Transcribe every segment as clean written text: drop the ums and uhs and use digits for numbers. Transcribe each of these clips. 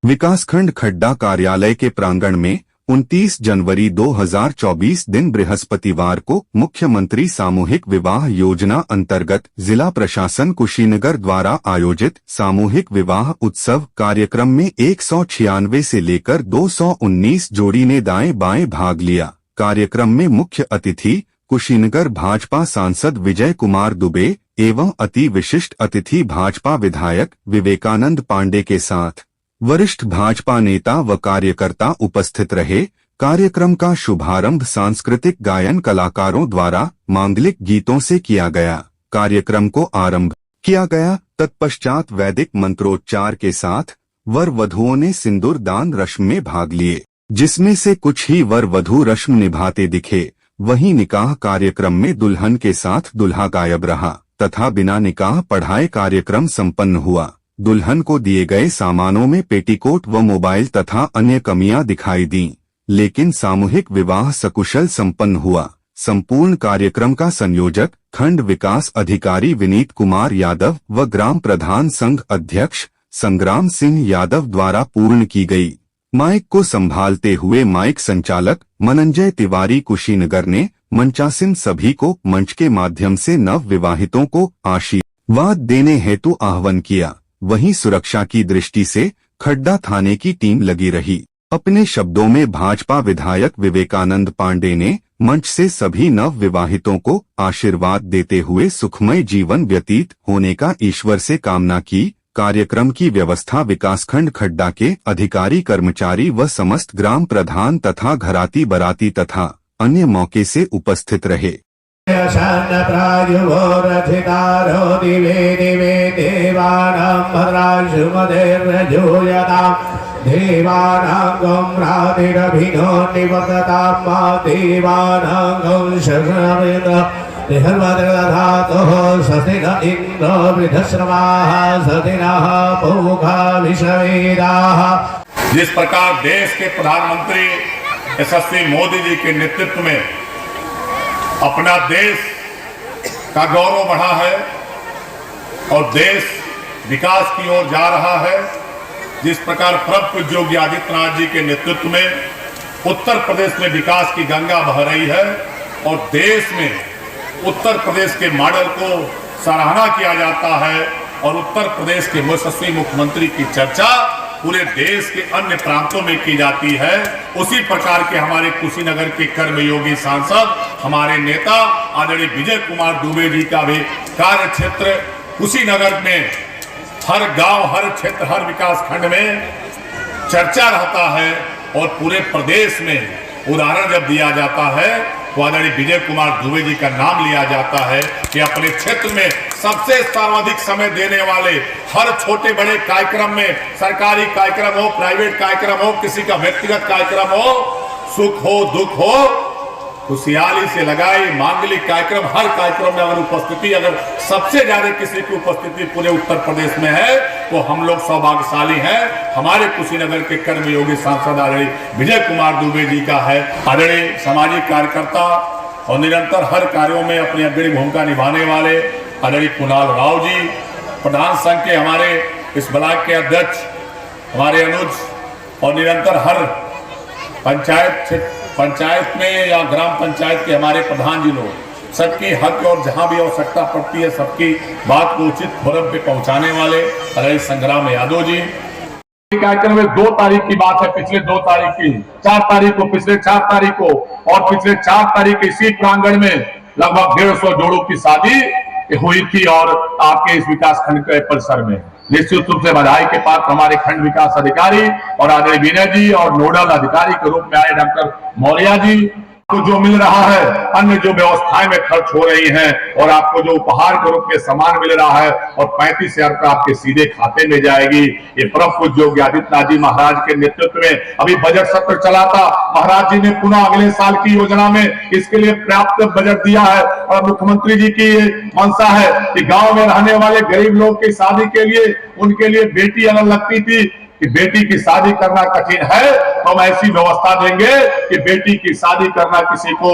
विकासखंड खड्डा कार्यालय के प्रांगण में 29 जनवरी 2024 दिन बृहस्पतिवार को मुख्यमंत्री सामूहिक विवाह योजना अंतर्गत जिला प्रशासन कुशीनगर द्वारा आयोजित सामूहिक विवाह उत्सव कार्यक्रम में 196 से लेकर 219 जोड़ी ने दाएं बाएं भाग लिया। कार्यक्रम में मुख्य अतिथि कुशीनगर भाजपा सांसद विजय कुमार दुबे एवं अति विशिष्ट अतिथि भाजपा विधायक विवेकानंद पांडे के साथ वरिष्ठ भाजपा नेता व कार्यकर्ता उपस्थित रहे। कार्यक्रम का शुभारंभ सांस्कृतिक गायन कलाकारों द्वारा मांगलिक गीतों से किया गया। कार्यक्रम को आरंभ किया गया। तत्पश्चात वैदिक मंत्रोच्चार के साथ वर वधुओं ने सिंदूर दान रस्म में भाग लिए, जिसमें से कुछ ही वर वधु रस्म निभाते दिखे। वहीं निकाह कार्यक्रम में दुल्हन के साथ दूल्हा गायब रहा तथा बिना निकाह पढ़ाए कार्यक्रम संपन्न हुआ। दुल्हन को दिए गए सामानों में पेटीकोट व मोबाइल तथा अन्य कमियां दिखाई दीं, लेकिन सामूहिक विवाह सकुशल संपन्न हुआ। संपूर्ण कार्यक्रम का संयोजक खंड विकास अधिकारी विनीत कुमार यादव व ग्राम प्रधान संघ अध्यक्ष संग्राम सिंह यादव द्वारा पूर्ण की गई। माइक को संभालते हुए माइक संचालक मनंजय तिवारी कुशीनगर ने मंचासीन सभी को मंच के माध्यम से नव विवाहितों को आशीर्वाद देने हेतु आह्वान किया। वहीं सुरक्षा की दृष्टि से खड्डा थाने की टीम लगी रही। अपने शब्दों में भाजपा विधायक विवेकानंद पांडे ने मंच से सभी नव विवाहितों को आशीर्वाद देते हुए सुखमय जीवन व्यतीत होने का ईश्वर से कामना की। कार्यक्रम की व्यवस्था विकासखंड खड्डा के अधिकारी कर्मचारी व समस्त ग्राम प्रधान तथा घराती बराती तथा अन्य मौके से उपस्थित रहे। जिस प्रकार देश के प्रधानमंत्री यशस्वी मोदी जी के नेतृत्व में अपना देश का गौरव बढ़ा है और देश विकास की ओर जा रहा है, जिस प्रकार प्रभु पूज्य योगी आदित्यनाथ जी के नेतृत्व में उत्तर प्रदेश में विकास की गंगा बह रही है और देश में उत्तर प्रदेश के मॉडल को सराहना किया जाता है और उत्तर प्रदेश के यशस्वी मुख्यमंत्री की चर्चा पूरे देश के अन्य प्रांतों में की जाती है। उसी प्रकार के हमारे कुशीनगर के कर्मयोगी सांसद हमारे नेता आदरणीय विजय कुमार दुबे जी का भी कार्य क्षेत्र कुशीनगर में हर गांव, हर क्षेत्र, हर विकास खंड में चर्चा रहता है और पूरे प्रदेश में उदाहरण जब दिया जाता है तो आदरणीय विजय कुमार दुबे जी का नाम लिया जाता है कि अपने क्षेत्र में सबसे सर्वाधिक समय देने वाले हर छोटे बड़े कार्यक्रम में, सरकारी कार्यक्रम हो, प्राइवेट कार्यक्रम हो, किसी का व्यक्तिगत कार्यक्रम हो, सुख हो दुख हो, खुशहाली से लगाई मांगलिक कार्यक्रम, हर कार्यक्रम में अगर उपस्थिति, अगर सबसे ज्यादा किसी की उपस्थिति पूरे उत्तर प्रदेश में है तो हम लोग सौभाग्यशाली हैं। हमारे कुशीनगर के कर्मयोगी सांसद आदरणीय विजय कुमार दुबे जी का है। आदरणीय सामाजिक कार्यकर्ता और निरंतर हर कार्यों में अपनी अग्रणी भूमिका निभाने वाले आदरणीय कुणाल राव जी, प्रधान संघ के हमारे इस ब्लॉक के अध्यक्ष हमारे अनुज और निरंतर हर पंचायत में या ग्राम पंचायत के हमारे प्रधान जी लोग, सबकी हक और जहां भी आवश्यकता पड़ती है सबकी बात को उचित फोरम पे पहुंचाने वाले आदरणीय संग्राम यादव जी। कार्यक्रम में 2 तारीख की बात है, पिछले 2 तारीख की, 4 तारीख को, पिछले 4 तारीख को और पिछले 4 तारीख इसी प्रांगण में लगभग 150 जोड़ों की शादी हुई थी और आपके इस विकास खंड के परिसर में निश्चित रूप से बधाई के पात्र हमारे खंड विकास अधिकारी और आदरणीय विनय जी और नोडल अधिकारी के रूप में आए डॉक्टर मौर्य जी को जो मिल रहा है, अन्य जो व्यवस्थाएं में खर्च हो रही हैं और आपको जो उपहार के रूप में सामान मिल रहा है और 35,000 रुपये आपके सीधे खाते में जाएगी। ये प्रभु पूज्य योगी आदित्यनाथ जी महाराज के नेतृत्व में अभी बजट सत्र चला था, महाराज जी ने पुनः अगले साल की योजना में इसके लिए पर्याप्त बजट दिया है और मुख्यमंत्री जी की ये मंशा है कि गाँव में रहने वाले गरीब लोग की शादी के लिए उनके लिए बेटी अगर लगती थी कि बेटी की शादी करना कठिन है तो हम ऐसी व्यवस्था देंगे कि बेटी की शादी करना किसी को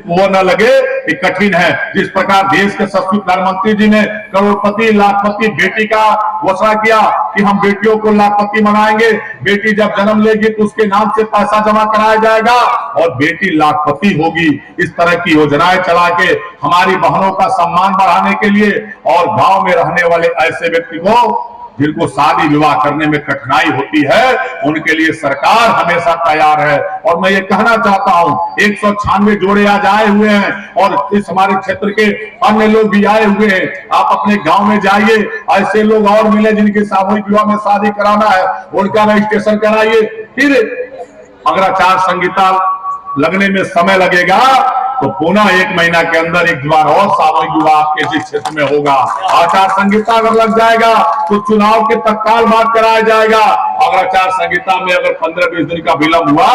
वो न लगे कि कठिन है। जिस प्रकार देश के यशस्वी प्रधानमंत्री जी ने करोड़पति लाखपति बेटी का घोषणा किया कि हम बेटियों को लाखपति बनाएंगे, बेटी जब जन्म लेगी तो उसके नाम से पैसा जमा कराया जाएगा और बेटी लाखपति होगी। इस तरह की योजनाएं चला के हमारी बहनों का सम्मान बढ़ाने के लिए और गांव में रहने वाले ऐसे व्यक्ति को जिनको शादी विवाह करने में कठिनाई होती है, उनके लिए सरकार हमेशा तैयार है। और मैं ये कहना चाहता हूं, 196 जोड़े आज आए हुए हैं और इस हमारे क्षेत्र के अन्य लोग भी आए हुए हैं। आप अपने गांव में जाइए, ऐसे लोग और मिले जिनके सामूहिक विवाह में शादी कराना है, उनका रजिस्ट्रेशन कराइए। फिर अगर आचार संहिता लगने में समय लगेगा तो पुनः 1 महीना के अंदर एक बार और सामूहिक विवाह आपके जिस क्षेत्र में होगा। आचार संहिता अगर लग जाएगा तो चुनाव के तत्काल बाद कराया जाएगा। अगर आचार संहिता में अगर 15-20 दिन का विलंब हुआ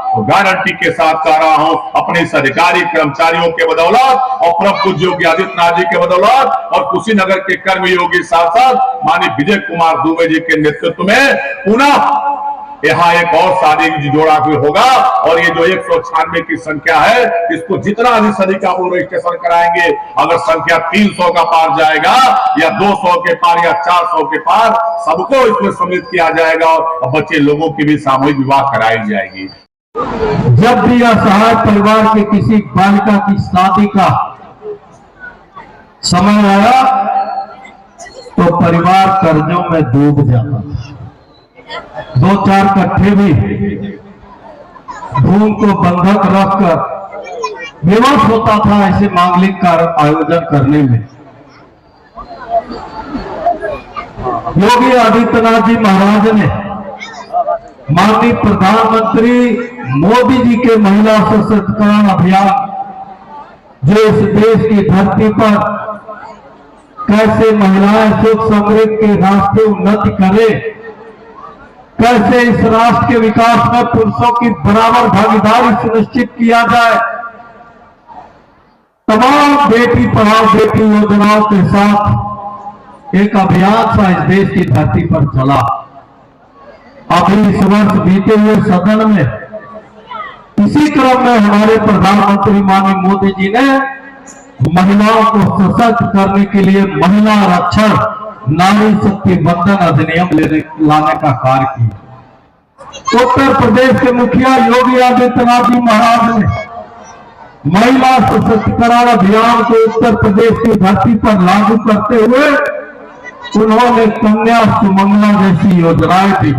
तो गारंटी के साथ कह रहा हूं, अपने इस अधिकारी कर्मचारियों के बदौलत और परम पूज्य योगी आदित्यनाथ जी के बदौलत और कुशीनगर के कर्मयोगी सांसद माननीय विजय कुमार दुबे जी के नेतृत्व में पुनः यहाँ एक और शादी जोड़ा भी होगा। और ये जो 196 की संख्या है, इसको जितना अधिक से अधिक आप रजिस्ट्रेशन कराएंगे, अगर संख्या 300 का पार जाएगा या 200 के पार या 400 के पार, सबको इसमें सम्मिलित किया जाएगा और बच्चे लोगों की भी सामूहिक विवाह कराई जाएगी। जब भी असहाय परिवार के किसी बालिका की शादी का समय आया तो परिवार कर्जों में डूब जाता था। 2-4 कट्ठे भी भूमि को बंधक रखकर विवश होता था ऐसे मांगलिक कार्य आयोजन करने में। योगी आदित्यनाथ जी महाराज ने माननीय प्रधानमंत्री मोदी जी के महिला सशक्तिकरण अभियान, जो इस देश की धरती पर कैसे महिलाएं सुख समृद्धि के रास्ते उन्नति करें, कैसे इस राष्ट्र के विकास में पुरुषों की बराबर भागीदारी सुनिश्चित किया जाए, तमाम बेटी पढ़ाओ बेटी योजनाओं के साथ एक अभियान सा इस देश की धरती पर चला। अभी इस वर्ष बीते हुए सदन में इसी क्रम में हमारे प्रधानमंत्री माननीय मोदी जी ने महिलाओं को सशक्त करने के लिए महिला आरक्षण नारी शक्ति बंधन अधिनियम लाने का कार्य किया। उत्तर प्रदेश के मुखिया योगी आदित्यनाथ जी महाराज ने महिला सशक्तिकरण अभियान को उत्तर प्रदेश की धरती पर लागू करते हुए उन्होंने कन्या सुमंगला जैसी योजनाएं दी।